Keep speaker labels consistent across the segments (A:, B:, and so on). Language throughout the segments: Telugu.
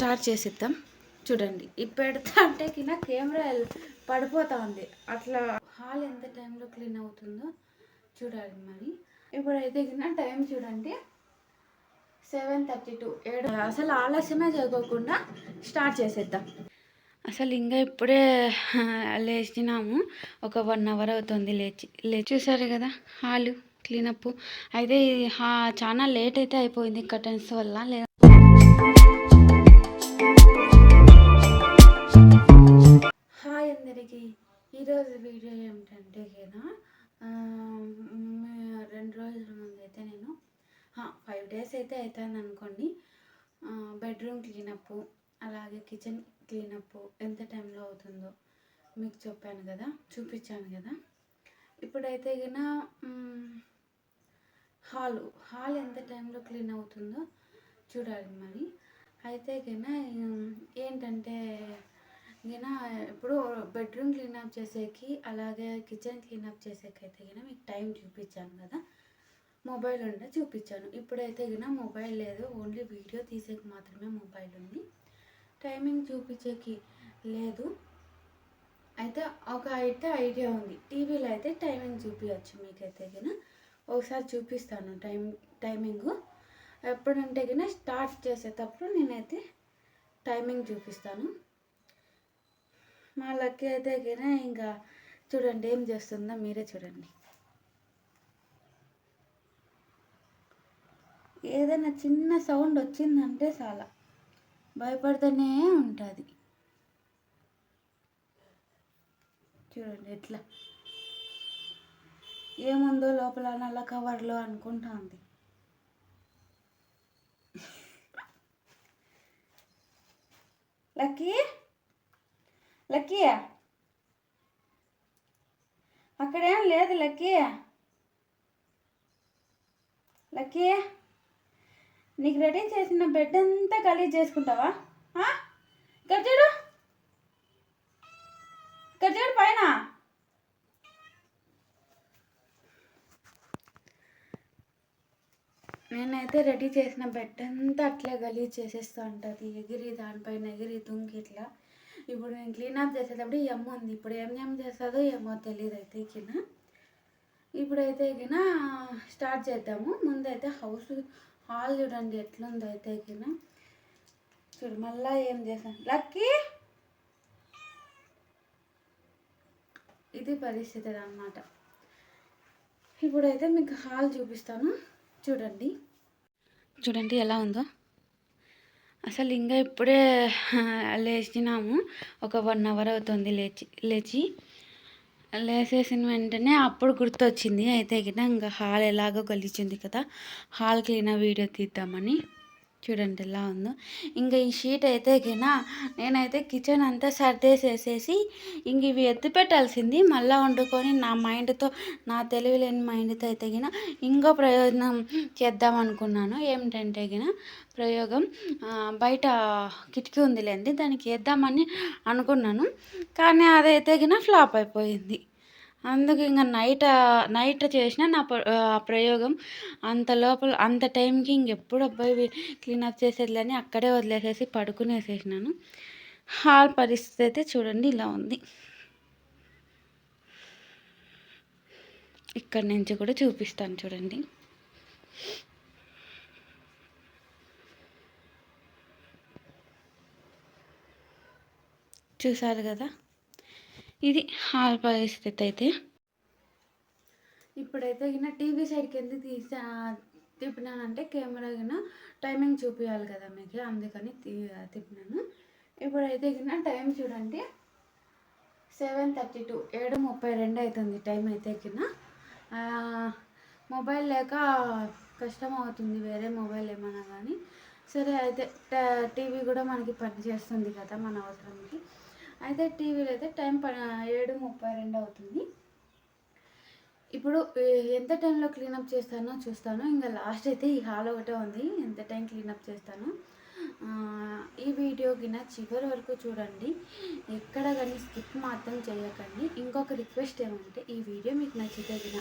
A: స్టార్ట్ చేసేద్దాం. చూడండి పెడతా అంటే కింద కెమెరా పడిపోతా ఉంది. అట్లా హాల్ ఎంత టైంలో క్లీన్ అవుతుందో చూడాలి. మరి ఇప్పుడైతే కింద టైం చూడండి 7:32. అసలు ఆలస్యమే జరగకుండా స్టార్ట్ చేసేద్దాం. అసలు ఇంకా ఇప్పుడే లేచినాము. ఒక 1 అవర్ అవుతుంది లేచి చూసారు కదా హాల్ క్లీనప్. అయితే చాలా లేట్ అయితే అయిపోయింది కర్టన్స్ వల్ల. హాయ్ అందరికీ. ఈరోజు వీడియో ఏమిటంటే కదా 2 రోజుల ముందు అయితే నేను 5 డేస్ అయితే అవుతుంది అనుకోండి, బెడ్రూమ్ క్లీనప్ అలాగే కిచెన్ క్లీనప్ ఎంత టైంలో అవుతుందో మీకు చెప్పాను కదా, చూపించాను కదా. ఇప్పుడైతే గిన హాల్ ఎంత టైంలో క్లీన్ అవుతుందో చూడాలి. మరి అయితే గిన ఏంటంటే గిన ఇప్పుడు బెడ్రూమ్ క్లీనప్ చేసేకి అలాగే కిచెన్ క్లీనప్ చేసేకి అయితే గిన మీకు టైం చూపించాను కదా, మొబైల్ ఉంటే చూపించాను. ఇప్పుడైతే గిన మొబైల్ లేదు, ఓన్లీ వీడియో తీసేకి మాత్రమే మొబైల్ ఉంది. టైమింగ్ చూపించేకి లేదు. అయితే ఐడియా ఉంది, టీవీలో అయితే టైమింగ్ చూపించవచ్చు. మీకైతే గిన ఒకసారి చూపిస్తాను టైమింగ్. ఎప్పుడంటే గిన స్టార్ట్ చేసేటప్పుడు నేనైతే టైమింగ్ చూపిస్తాను. మా లక్కీ అయితే గిన ఇంకా చూడండి ఏం చేస్తుందో మీరే చూడండి. ఏదైనా చిన్న సౌండ్ వచ్చిందంటే చాలా భయపడుతూనే ఉంటుంది. చూడండి ఎట్లా ఏముందో లోపల నల్ల కవర్లో అనుకుంటా ఉంది. లక్కీ లక్కీ అక్కడేం లేదు. లక్కీ నీకు రెడీ చేసిన బెడ్ అంతా గలీజ్ చేసుకుంటావా? ఇక్కడ చూడు పైన. నేనైతే రెడీ చేసిన బెడ్ అంతా అట్లా గలీజ్ చేసేస్తూ ఉంటుంది. దానిపైన ఎగిరి దుంకి ఇట్లా. ఇప్పుడు నేను క్లీనప్ చేసేటప్పుడు ఈ అమ్మ ఉంది. ఇప్పుడు ఏం చేస్తుందో ఏమో తెలియదు. అయితే కింద ఇప్పుడైతే కింద స్టార్ట్ చేద్దాము. ముందైతే హాల్ చూడండి ఎట్లుందో. అయితే కింద చూడు మళ్ళీ ఏం చేశాను లక్కీ. ఇది పరిస్థితి అన్నమాట. ఇప్పుడైతే మీకు హాల్ చూపిస్తాను. చూడండి ఎలా ఉందో. అసలు ఇంకా ఇప్పుడే లేచినాము. ఒక 1 అవర్ అవుతుంది లేచేసిన వెంటనే అప్పుడు గుర్తొచ్చింది. అయితే గిన ఇంకా హాల్ ఎలాగో గలీచింది కదా, హాల్ క్లీన్ వీడియో తీద్దామని. చూడండి ఎలా ఉందో. ఇంకా ఈ షీట్ అయితే గిన నేనైతే కిచెన్ అంతా సర్దేసేసేసి ఇంక ఇవి ఎత్తి పెట్టాల్సింది. మళ్ళీ వండుకొని నా తెలివి లేని మైండ్తో అయితే గిన ఇంకో ప్రయోజనం చేద్దాం అనుకున్నాను. ఏమిటంటే గిన ప్రయోగం బయట కిటికీ ఉందిలేండి, దానికి వేద్దామని అనుకున్నాను. కానీ అదైతే గిన ఫ్లాప్ అయిపోయింది. అందుకు ఇంకా నైట్ చేసిన నా ప్రయోగం అంత టైంకి ఇంకెప్పుడు అబ్బాయి క్లీనప్ చేసేదిలేని అక్కడే వదిలేసేసి పడుకునేసేసినాను. హాల్ పరిస్థితి అయితే చూడండి ఇలా ఉంది. ఇక్కడ నుంచి కూడా చూపిస్తాను చూడండి. చూసారు కదా, ఇది హాల్ పరిస్థితి. అయితే ఇప్పుడైతే గిన టీవీ సైడ్కి ఎందుకు తిప్పినానంటే కెమెరా గిన టైమింగ్ చూపించాలి కదా మీకు, అందుకని తిప్పినాను. ఇప్పుడైతే గిన టైం చూడండి 7:32, 7:32 అవుతుంది టైం. అయితే గిన మొబైల్ లేక కష్టం అవుతుంది, వేరే మొబైల్ ఏమన్నా కానీ సరే. అయితే టీవీ కూడా మనకి పని చేస్తుంది కదా మన అవసరానికి. అయితే టీవీలో అయితే టైం 7:32 అవుతుంది. ఇప్పుడు ఎంత టైంలో క్లీనప్ చేస్తానో చూస్తాను. ఇంకా లాస్ట్ అయితే ఈ హాల్ ఒకటే ఉంది, ఎంత టైం క్లీనప్ చేస్తాను. ఈ వీడియో గిన చివరి వరకు చూడండి, ఎక్కడ కానీ స్కిప్ మాత్రం చేయకండి. ఇంకొక రిక్వెస్ట్ ఏమంటే ఈ వీడియో మీకు నచ్చితే గిన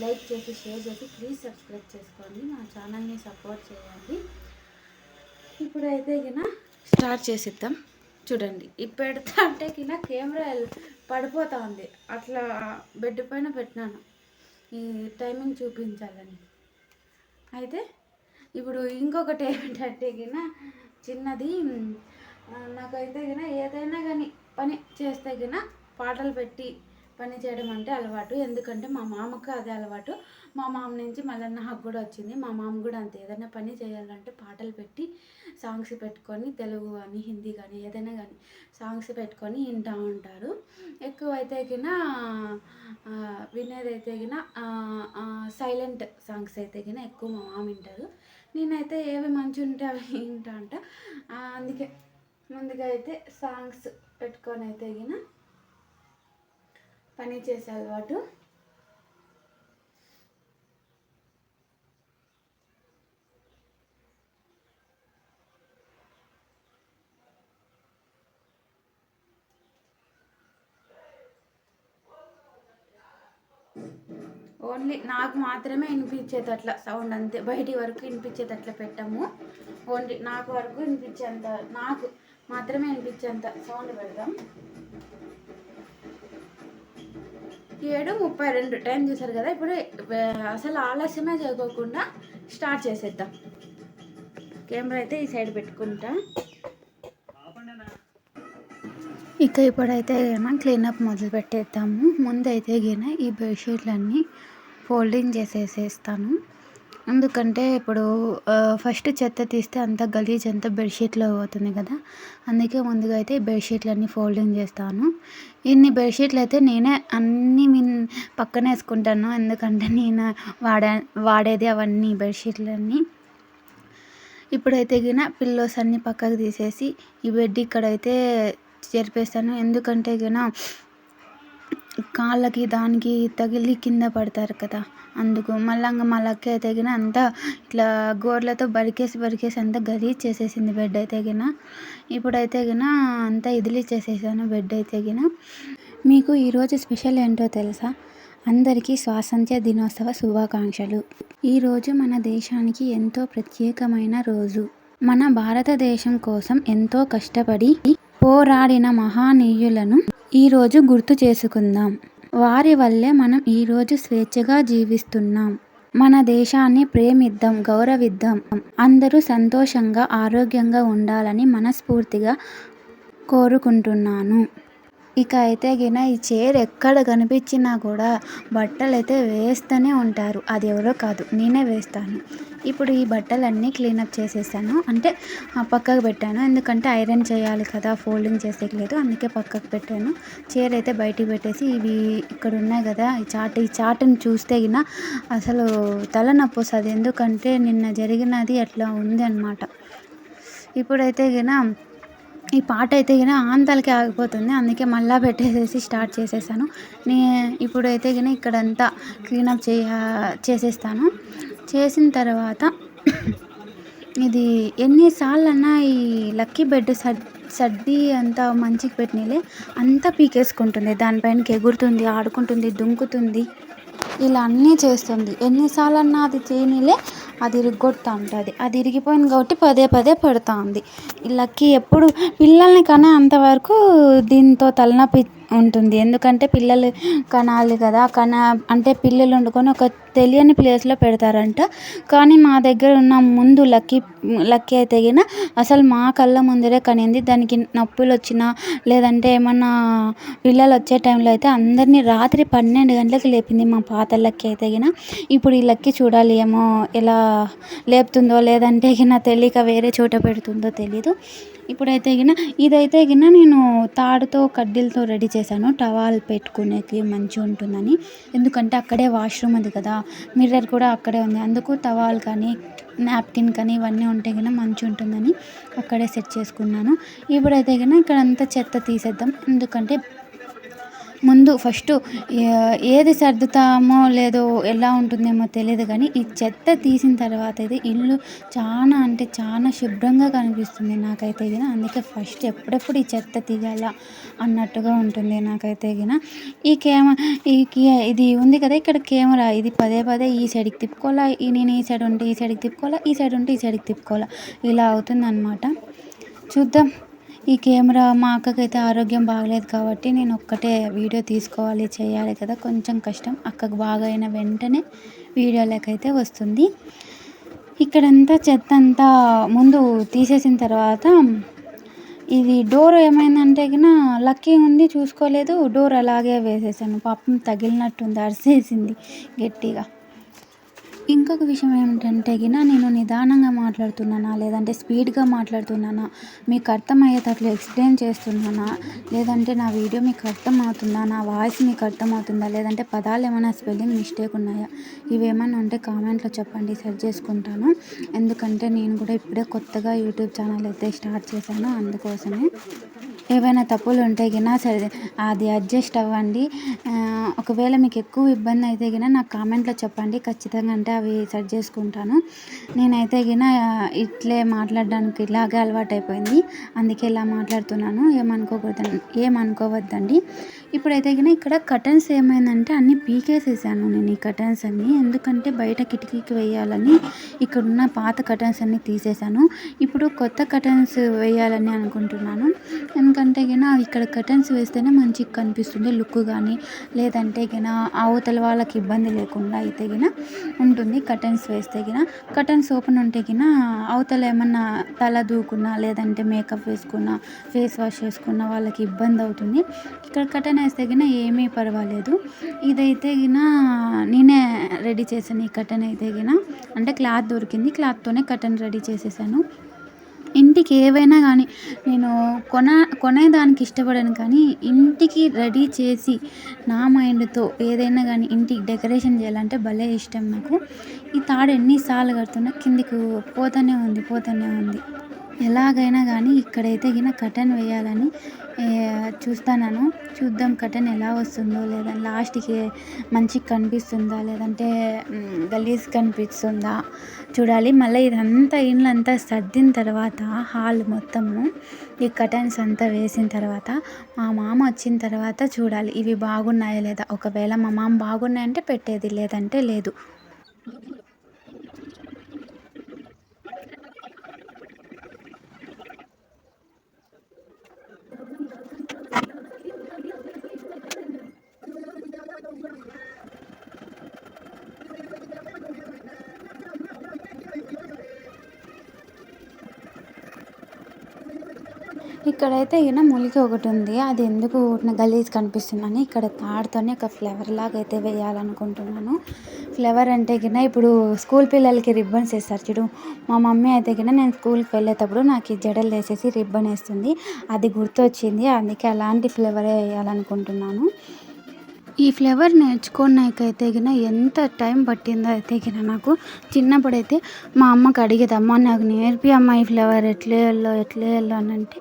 A: లైక్ చేసి షేర్ చేసి ప్లీజ్ సబ్స్క్రైబ్ చేసుకోండి, మా ఛానల్ని సపోర్ట్ చేయండి. ఇప్పుడైతే గిన స్టార్ట్ చేసేద్దాం. చూడండి ఈ పెడతా అంటే కింద కెమెరా పడిపోతా ఉంది, అట్లా బెడ్ పైన పెట్టినాను ఈ టైమింగ్ చూపించాలని. అయితే ఇప్పుడు ఇంకొకటి ఏమిటంటే కింద చిన్నది, నాకైతే కింద ఏదైనా కానీ పని చేస్తే కింద పాటలు పెట్టి పని చేయడం అంటే అలవాటు. ఎందుకంటే మా మామకు అదే అలవాటు. మా మామ నుంచి మళ్ళీ నాకు కూడా వచ్చింది. మా మామ కూడా అంతే, ఏదైనా పని చేయాలంటే పాటలు పెట్టి సాంగ్స్ పెట్టుకొని, తెలుగు కానీ హిందీ కానీ ఏదైనా కానీ సాంగ్స్ పెట్టుకొని వింటూ ఉంటారు. ఎక్కువైతే కిన వినేదైతే కిన సైలెంట్ సాంగ్స్ అయితే కిన ఎక్కువ మా మామ వింటారు. నేనైతే ఏవి మంచి ఉంటే అవి వింటా అంట. అందుకే ముందుగా అయితే సాంగ్స్ పెట్టుకొని అయితే కిన పని చేసే అలవాటు. ఓన్లీ నాకు మాత్రమే వినిపించేటట్లా సౌండ్, అంతే. బయటి వరకు వినిపించేటట్లా పెట్టాము. ఓన్లీ నాకు వరకు వినిపించేంత, నాకు మాత్రమే వినిపించేంత సౌండ్ పెడదాం. 7:32 టైం చూసారు కదా. ఇప్పుడు అసలు ఆలస్యమే చేయకోకుండా స్టార్ట్ చేసేద్దాం. కెమెరా అయితే ఈ సైడ్ పెట్టుకుంటా. ఇక ఇప్పుడైతే గిన క్లీనప్ మొదలు పెట్టేద్దాము. ముందైతే గిన ఈ బెడ్షీట్లన్నీ ఫోల్డింగ్ చేసేసేస్తాను. ఎందుకంటే ఇప్పుడు ఫస్ట్ చెత్త తీస్తే అంత గలీజ్ అంతా బెడ్షీట్లో పోతుంది కదా. అందుకే ముందుగా అయితే ఈ బెడ్షీట్లన్నీ ఫోల్డింగ్ చేస్తాను. ఇన్ని బెడ్షీట్లు అయితే నేనే అన్నీ పక్కన వేసుకుంటాను. ఎందుకంటే నేను వాడేది అవన్నీ బెడ్షీట్లన్నీ. ఇప్పుడైతే గిన పిల్లోస్ అన్నీ పక్కకు తీసేసి ఈ బెడ్ ఇక్కడైతే చేర్పేస్తాను. ఎందుకంటే గిన కాళ్ళకి దానికి తగిలి కింద పడతారు కదా, అందుకు. మళ్ళీ మా లక్క అయితే గిన అంతా ఇట్లా గోర్లతో బరికేసి అంతా గలీజ్ చేసేసింది బెడ్ అయితే గిన. ఇప్పుడైతే గిన అంతా ఇదిలి చేసేసాను బెడ్ అయితే గిన. మీకు ఈరోజు స్పెషల్ ఏంటో తెలుసా? అందరికీ స్వాతంత్ర్య దినోత్సవ శుభాకాంక్షలు. ఈరోజు మన దేశానికి ఎంతో ప్రత్యేకమైన రోజు. మన భారతదేశం కోసం ఎంతో కష్టపడి పోరాడిన మహనీయులను ఈరోజు గుర్తు చేసుకుందాం. వారి వల్లే మనం ఈరోజు స్వేచ్ఛగా జీవిస్తున్నాం. మన దేశాన్ని ప్రేమిద్దాం, గౌరవిద్దాం. అందరూ సంతోషంగా, ఆరోగ్యంగా ఉండాలని మనస్ఫూర్తిగా కోరుకుంటున్నాను. ఇక అయితే గిన ఈ చైర్ ఎక్కడ కనిపించినా కూడా బట్టలు అయితే వేస్తూనే ఉంటారు. అది ఎవరో కాదు, నేనే వేస్తాను. ఇప్పుడు ఈ బట్టలన్నీ క్లీనప్ చేసేసాను, అంటే పక్కకు పెట్టాను. ఎందుకంటే ఐరన్ చేయాలి కదా, ఫోల్డింగ్ చేసేయలేదు, అందుకే పక్కకు పెట్టాను. చైర్ అయితే బయటికి పెట్టేసి ఇవి ఇక్కడ ఉన్నాయి కదా, ఈ చాటుని చూస్తే గిన అసలు తలనొప్పి వస్తుంది. ఎందుకంటే నిన్న జరిగినది అట్లా ఉంది అన్నమాట. ఇప్పుడైతే గిన ఈ పాట అయితే గిన ఆంతలకి ఆగిపోతుంది, అందుకే మళ్ళీ పెట్టేసేసి స్టార్ట్ చేసేసాను. ఇప్పుడైతే గిన ఇక్కడంతా క్లీనప్ చేసేస్తాను. చేసిన తర్వాత ఇది ఎన్నిసార్లన్నా ఈ లక్కీ బెడ్ సర్ది అంతా మంచిగా పెట్టినలే అంతా పీకేసుకుంటుంది, దానిపైనకి ఎగురుతుంది, ఆడుకుంటుంది, దుంకుతుంది, ఇలా అన్నీ చేస్తుంది. ఎన్నిసార్లన్నా అది చేయనిలే, అది ఇరిగొడతా ఉంటుంది. అది ఇరిగిపోయింది కాబట్టి పదే పెడతా ఉంది. ఈ లక్కీ ఎప్పుడు పిల్లల్ని కనే అంతవరకు దీంతో తలనొప్పి ఉంటుంది. ఎందుకంటే పిల్లలు కనాలి కదా, అంటే పిల్లలు వండుకొని ఒక తెలియని ప్లేస్లో పెడతారంట. కానీ మా దగ్గర ఉన్న ముందు లక్కీ అయితే గిన అసలు మా కళ్ళ ముందరే కనింది. దానికి నొప్పులు వచ్చినా లేదంటే ఏమన్నా పిల్లలు వచ్చే టైంలో అయితే అందరినీ రాత్రి 12 గంటలకు లేపింది మా పాత లక్కీ అయితే గిన. ఇప్పుడు ఈ లక్కీ చూడాలి ఏమో ఎలా లేపుతుందో, లేదంటే గిన తెలియక వేరే చోట పెడుతుందో తెలీదు. ఇప్పుడైతే గిన ఇదైతే గిన నేను తాడుతో కడ్డీలతో రెడీ చేశాను, టవాల్ పెట్టుకునేకి మంచిగా ఉంటుందని. ఎందుకంటే అక్కడే వాష్రూమ్ ఉంది కదా, మిర్రర్ కూడా అక్కడే ఉంది, అందుకు టవాల్ కానీ నాప్కిన్ కానీ ఇవన్నీ ఉంటే గిన మంచిగా ఉంటుందని అక్కడే సెట్ చేసుకున్నాను. ఇప్పుడైతే గిన ఇక్కడంతా చెత్త తీసేద్దాం. ఎందుకంటే ముందు ఫస్ట్ ఏది సర్దుతామో లేదో ఎలా ఉంటుందేమో తెలియదు, కానీ ఈ చెత్త తీసిన తర్వాత అయితే ఇల్లు చాలా అంటే చాలా శుభ్రంగా కనిపిస్తుంది నాకైతే గిన. అందుకే ఫస్ట్ ఎప్పుడెప్పుడు ఈ చెత్త తీయాలా అన్నట్టుగా ఉంటుంది నాకైతే గిన. ఇది ఉంది కదా ఇక్కడ కెమెరా, ఇది పదే ఈ సైడ్కి తిప్పుకోవాలా, నేను ఈ సైడ్ ఉంటే ఈ సైడ్కి తిప్పుకోవాలా, ఈ సైడ్ ఉంటే ఈ సైడ్కి తిప్పుకోవాలా, ఇలా అవుతుంది అనమాట. చూద్దాం. ఈ కెమెరా మా అక్కకైతే ఆరోగ్యం బాగలేదు కాబట్టి నేను ఒక్కటే వీడియో తీసుకోవాలి చేయాలి కదా, కొంచెం కష్టం. అక్కకు బాగా అయిన వెంటనే వీడియోలకైతే వస్తుంది. ఇక్కడంతా చెత్త అంతా ముందు తీసేసిన తర్వాత ఇది డోర్ ఏమైందంటే గిన లక్కీ ఉంది చూసుకోలేదు, డోర్ అలాగే వేసేసాను. పాపం తగిలినట్టుంది, అరిసేసింది గట్టిగా. ఇంకొక విషయం ఏమిటంటే గిన నేను నిదానంగా మాట్లాడుతున్నానా లేదంటే స్పీడ్గా మాట్లాడుతున్నానా, మీకు అర్థమయ్యేటట్లు ఎక్స్ప్లెయిన్ చేస్తున్నానా, లేదంటే నా వీడియో మీకు అర్థమవుతుందా, నా వాయిస్ మీకు అర్థమవుతుందా, లేదంటే పదాలు ఏమైనా స్పెల్లింగ్ మిస్టేక్ ఉన్నాయా, ఇవేమైనా ఉంటే కామెంట్లో చెప్పండి, సెర్చ్ చేసుకుంటాను. ఎందుకంటే నేను కూడా ఇప్పుడే కొత్తగా యూట్యూబ్ ఛానల్ అయితే స్టార్ట్ చేశాను, అందుకోసమే. ఏవైనా తప్పులు ఉంటే గిన సరే అది అడ్జస్ట్ అవ్వండి. ఒకవేళ మీకు ఎక్కువ ఇబ్బంది అయితే గిన నాకు కామెంట్లో చెప్పండి, ఖచ్చితంగా అంటే అవి సెట్ చేసుకుంటాను. నేనైతే గిన ఇట్లే మాట్లాడడానికి ఇలాగే అలవాటైపోయింది, అందుకే ఇలా మాట్లాడుతున్నాను, ఏమనుకోవద్దండి. ఇప్పుడైతే గిన ఇక్కడ కర్టన్స్ ఏమైందంటే అన్నీ పీకేసేసాను నేను, ఈ కర్టన్స్ అన్నీ. ఎందుకంటే బయట కిటికీకి వేయాలని ఇక్కడున్న పాత కర్టన్స్ అన్నీ తీసేసాను. ఇప్పుడు కొత్త కర్టన్స్ వేయాలని అనుకుంటున్నాను. ఎందుకంటే గిన ఇక్కడ కర్టన్స్ వేస్తేనే మంచిగా కనిపిస్తుంది లుక్ కానీ, లేదంటే గిన అవతల వాళ్ళకి ఇబ్బంది లేకుండా అయితే గిన ఉంటుంది కర్టన్స్ వేస్తే గిన. కర్టన్స్ ఓపెన్ ఉంటే గిన అవతల ఏమన్నా తల దూకున్నా, లేదంటే మేకప్ వేసుకున్నా, ఫేస్ వాష్ చేసుకున్న వాళ్ళకి ఇబ్బంది అవుతుంది. ఇక్కడ కర్టన్ వేస్తే గిన ఏమీ పర్వాలేదు. ఇదైతే గిన నేనే రెడీ చేశాను. ఈ కర్టన్ అయితే గిన అంటే క్లాత్ దొరికింది, క్లాత్తోనే కర్టన్ రెడీ చేసేసాను. ఇంటికి ఏవైనా కానీ నేను కొనేదానికి ఇష్టపడను, కానీ ఇంటికి రెడీ చేసి నా మైండ్తో ఏదైనా కానీ ఇంటికి డెకరేషన్ చేయాలంటే భలే ఇష్టం నాకు. ఈ తాడు ఎన్నిసార్లు కడుతున్నా కిందికి పోతూనే ఉంది. ఎలాగైనా కానీ ఇక్కడైతే గిన కర్టన్ వేయాలని చూద్దాం కర్టన్ ఎలా వస్తుందో, లేదా లాస్ట్కి మంచిగా కనిపిస్తుందా, లేదంటే గలీజ్ కనిపిస్తుందా చూడాలి. మళ్ళీ ఇదంతా ఇల్లంతా సర్దిన తర్వాత హాల్ మొత్తము ఈ కర్టన్స్ అంతా వేసిన తర్వాత మా మామ వచ్చిన తర్వాత చూడాలి ఇవి బాగున్నాయా లేదా. ఒకవేళ మా మామ బాగున్నాయంటే పెట్టేది, లేదంటే లేదు. ఇక్కడైతే గిన మూలిక ఒకటి ఉంది, అది ఎందుకు గలీజ్ కనిపిస్తుందని ఇక్కడ తాడుతోనే ఒక ఫ్లవర్ లాగా అయితే వేయాలనుకుంటున్నాను. ఫ్లవర్ అంటే గిన ఇప్పుడు స్కూల్ పిల్లలకి రిబ్బన్స్ వేస్తారు చూడు, మా మమ్మీ అయితే గిన నేను స్కూల్కి వెళ్ళేటప్పుడు నాకు ఈ జడలు వేసేసి రిబ్బన్ వేస్తుంది, అది గుర్తొచ్చింది, అందుకే అలాంటి ఫ్లవరే వేయాలనుకుంటున్నాను. ఈ ఫ్లేవర్ నేర్చుకోనాకైతే గిన ఎంత టైం పట్టిందో అయితే గిన నాకు చిన్నప్పుడైతే మా అమ్మకి అడిగేది, అమ్మ నాకు నేర్పి అమ్మ ఈ ఫ్లేవర్ ఎట్లా వేయాలో అని అంటే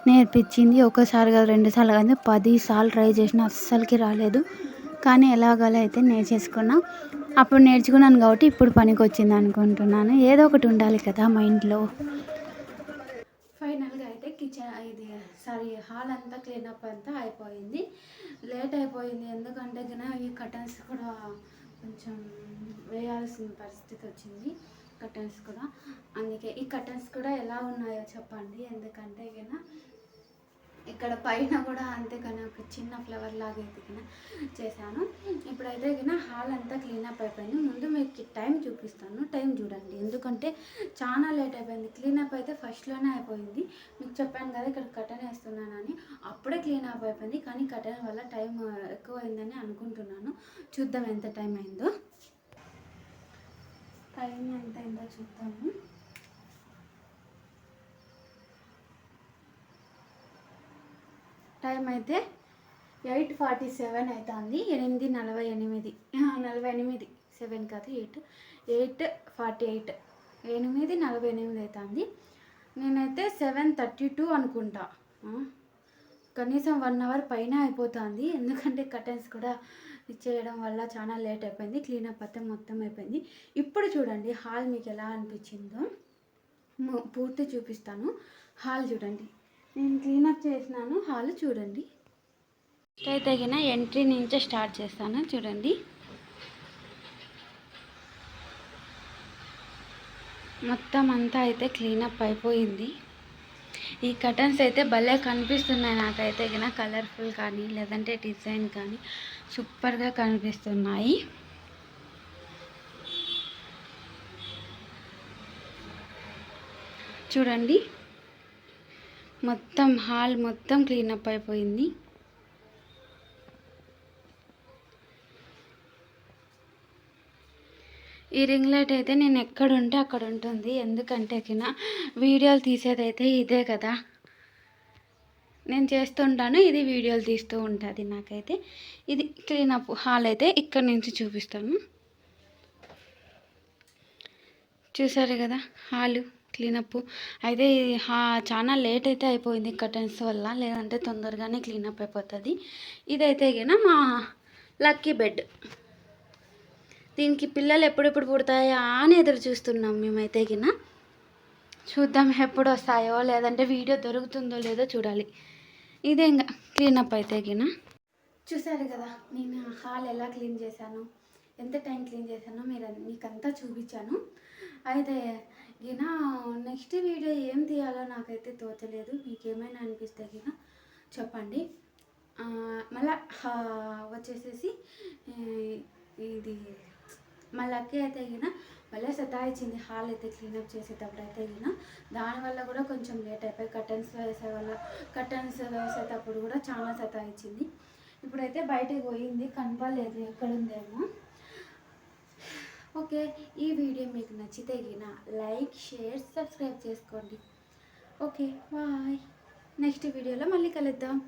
A: నేర్పించింది. ఒకసారి కాదు, 2 సార్లు కాదు, 10 సార్లు ట్రై చేసిన అస్సలకి రాలేదు. కానీ ఎలాగోలా అయితే నేర్చేసుకున్నా. అప్పుడు నేర్చుకున్నాను కాబట్టి ఇప్పుడు పనికి వచ్చింది అనుకుంటున్నాను. ఏదో ఒకటి ఉండాలి కదా మైండ్లో. ఫైనల్గా అయితే హాల్ అంతా క్లీనప్ అంతా అయిపోయింది. లేట్ అయిపోయింది ఎందుకంటే గిన ఈ కర్టన్స్ కూడా కొంచెం వేయాల్సిన పరిస్థితి వచ్చింది. కర్టన్స్ కూడా అందుకే ఈ కర్టన్స్ కూడా ఎలా ఉన్నాయో చెప్పండి. ఎందుకంటే గిన ఇక్కడ పైన కూడా అంతే కానీ ఒక చిన్న ఫ్లవర్ లాగా అయితే గిన చేశాను. ఇప్పుడైతే గిన హాల్ అంతా క్లీనప్ అయిపోయింది. ముందు మీకు టైం చూపిస్తాను, టైం చూడండి. ఎందుకంటే చాలా లేట్ అయిపోయింది. క్లీనప్ అయితే ఫస్ట్లోనే అయిపోయింది. మీకు చెప్పాను కదా ఇక్కడ కర్టన్ వేస్తున్నానని, అప్పుడే క్లీనప్ అయిపోయింది. కానీ కర్టన్ వల్ల టైం ఎక్కువ అయిందని అనుకుంటున్నాను. చూద్దాం ఎంత టైం అయిందో. టైం ఎంత అయిందో చూద్దాము. టైం అయితే 8:47 అవుతుంది. 8:48 7 కాదు 8:48 8:48 అవుతుంది. నేనైతే 7:32 అనుకుంటా. కనీసం 1 అవర్ పైన అయిపోతుంది. ఎందుకంటే కర్టన్స్ కూడా చేయడం వల్ల చాలా లేట్ అయిపోయింది. క్లీనప్ అయితే మొత్తం అయిపోయింది. ఇప్పుడు చూడండి హాల్ మీకు ఎలా అనిపించిందో పూర్తి చూపిస్తాను. హాల్ చూడండి, నేను క్లీనప్ చేసినాను. హాల్ చూడండి. అయితే గిన ఎంట్రీ నుంచే స్టార్ట్ చేస్తాను. చూడండి మొత్తం అంతా అయితే క్లీనప్ అయిపోయింది. ఈ కర్టన్స్ అయితే భలే కనిపిస్తున్నాయి నాకైతే గిన, కలర్ఫుల్ కానీ లేదంటే డిజైన్ కానీ సూపర్గా కనిపిస్తున్నాయి. చూడండి, మొత్తం హాల్ మొత్తం క్లీనప్ అయిపోయింది. ఈ రింగ్ లైట్ అయితే నేను ఎక్కడ ఉంటే అక్కడ ఉంటుంది, ఎందుకంటే కినా వీడియోలు తీసేదైతే ఇదే కదా, నేను చేస్తుంటాను, ఇది వీడియోలు తీస్తూ ఉంటుంది. నాకైతే ఇది క్లీనప్ హాల్ అయితే ఇక్కడ నుంచి చూపిస్తాను. చూసారు కదా హాలు క్లీనప్ అయితే. చాలా లేట్ అయితే అయిపోయింది కర్టన్స్ వల్ల, లేదంటే తొందరగానే క్లీనప్ అయిపోతుంది. ఇదైతే గిన మా లక్కీ బెడ్. దీనికి పిల్లలు ఎప్పుడెప్పుడు పుడతాయా అని ఎదురు చూస్తున్నాం మేమైతే గిన. చూద్దాం ఎప్పుడు వస్తాయో, లేదంటే వీడియో దొరుకుతుందో లేదో చూడాలి. ఇదే ఇంకా క్లీనప్ అయితే గిన. చూసారు కదా నేను హాల్ ఎలా క్లీన్ చేశాను, ఎంత టైం క్లీన్ చేశానో మీకంతా చూపించాను. అయితే గిన నెక్స్ట్ వీడియో ఏం తీయాలో నాకైతే తోచలేదు. మీకు ఏమైనా అనిపిస్తే గిన చెప్పండి. మళ్ళా వచ్చేసేసి ఇది మా లక్కీ అయితే గిన మళ్ళీ సతాయించింది హాల్ అయితే క్లీనప్ చేసేటప్పుడు అయితే గిన. దానివల్ల కూడా కొంచెం లేట్ అయిపోయి కర్టన్స్ వేసేటప్పుడు కూడా చాలా సతాయించింది. ఇప్పుడైతే బయటకు పోయింది, కనపడలేదు ఎక్కడుందేమో. ఓకే, ఈ వీడియో మీకు నచ్చితే గిన లైక్, షేర్, సబ్స్క్రైబ్ చేసుకోండి. Okay, bye. నెక్స్ట్ వీడియోలో మళ్ళీ కలుద్దాం.